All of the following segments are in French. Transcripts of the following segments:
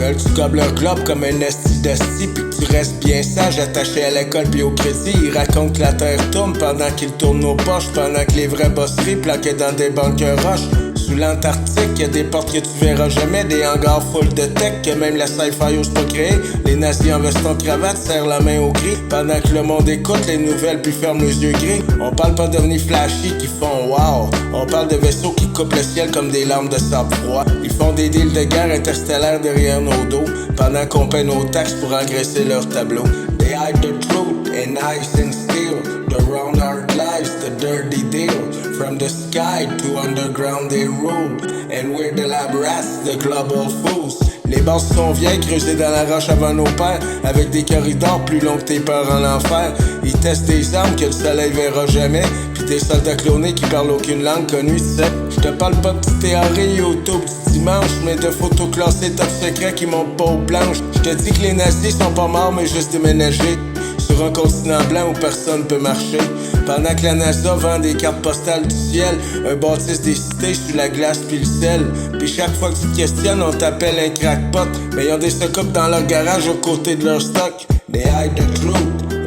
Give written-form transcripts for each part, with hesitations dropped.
veulent que tu gobes leur globe comme un esti d'esti, puis que tu restes bien sage, attaché à l'école puis au crédit. Ils racontent que la terre tourne pendant qu'ils tournent nos poches, pendant que les vrais bosseries planqués dans des bunkers roches. Sous l'Antarctique, y'a des portes que tu verras jamais, des hangars full de tech que même la sci-fi ose pas créer. Les nazis en veston cravate serrent la main au gris, pendant que le monde écoute les nouvelles puis ferme les yeux gris. On parle pas d'ovnis flashy qui font wow, on parle de vaisseaux qui coupent le ciel comme des lames de sable froid. Ils font des deals de guerre interstellaires derrière nos dos, pendant qu'on paie nos taxes pour engraisser leur tableau. They hide the truth in ice and steel, the round hard lives, the dirty deal. From the sky to underground they rule, and we're the lab rats, the global fools. Les bases sont vieilles, creusées dans la roche avant nos pères, avec des corridors plus longs que tes peurs en enfer. Ils testent des armes que le soleil verra jamais, pis des soldats clonés qui parlent aucune langue connue, tu sais. J'te parle pas de petites théories YouTube du dimanche, mais de photos classées top secret qui montent pas aux planches. J'te dis que les nazis sont pas morts mais juste déménagés sur un continent blanc où personne peut marcher. Pendant que la NASA vend des cartes postales du ciel, un bâtisse des cités sur la glace pis le sel. Pis chaque fois que tu te questionnes, on t'appelle un crackpot, mais ils ont des stock-up dans leur garage aux côtés de leur stock. They hide the truth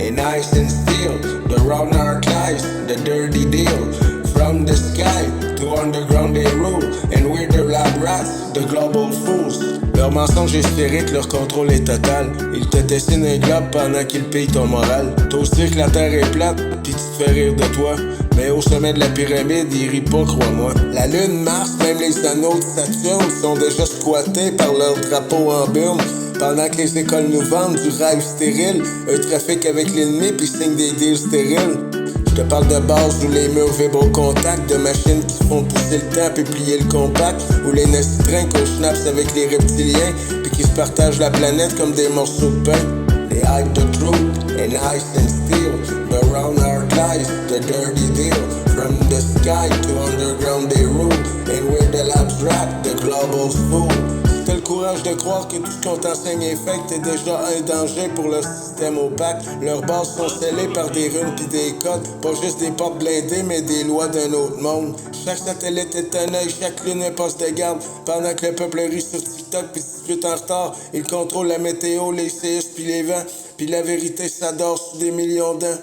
in ice and steel, the round hard lies, the dirty deal. From the sky to underground they rule, and we're the lab rats, the global fools. Leur mensonge est sphérique, leur contrôle est total. Ils te dessinent un globe pendant qu'ils pillent ton moral. T'oses dire que la terre est plate, pis tu te fais rire de toi. Mais au sommet de la pyramide, ils rient pas, crois-moi. La lune, Mars, même les anneaux de Saturne sont déjà squattés par leur drapeau en burne. Pendant que les écoles nous vendent du rêve stérile, un trafic avec l'ennemi pis signent des deals stériles. Je te parle de base où les murs vibrent au contact, de machines qui font pousser le temps puis plier le compact, où les nazis trinquent au schnaps avec les reptiliens puis qui se partagent la planète comme des morceaux de pain. They hide the truth in ice and steel, the round hard lies, the dirty deal. From the sky to underground they rule, and we're the labs rat, the global fool. Si t'as le courage de croire que tout ce qu'on t'enseigne est fake, t'es déjà un danger pour le système opaque. Leurs bases sont scellées par des runes pis des codes, pas juste des portes blindées mais des lois d'un autre monde. Chaque satellite est un œil, chaque lune un poste de garde. Pendant que le peuple rit sur TikTok pis discute en retard, ils contrôlent la météo, les séismes pis les vents, pis la vérité s'adore sous des millions d'ans.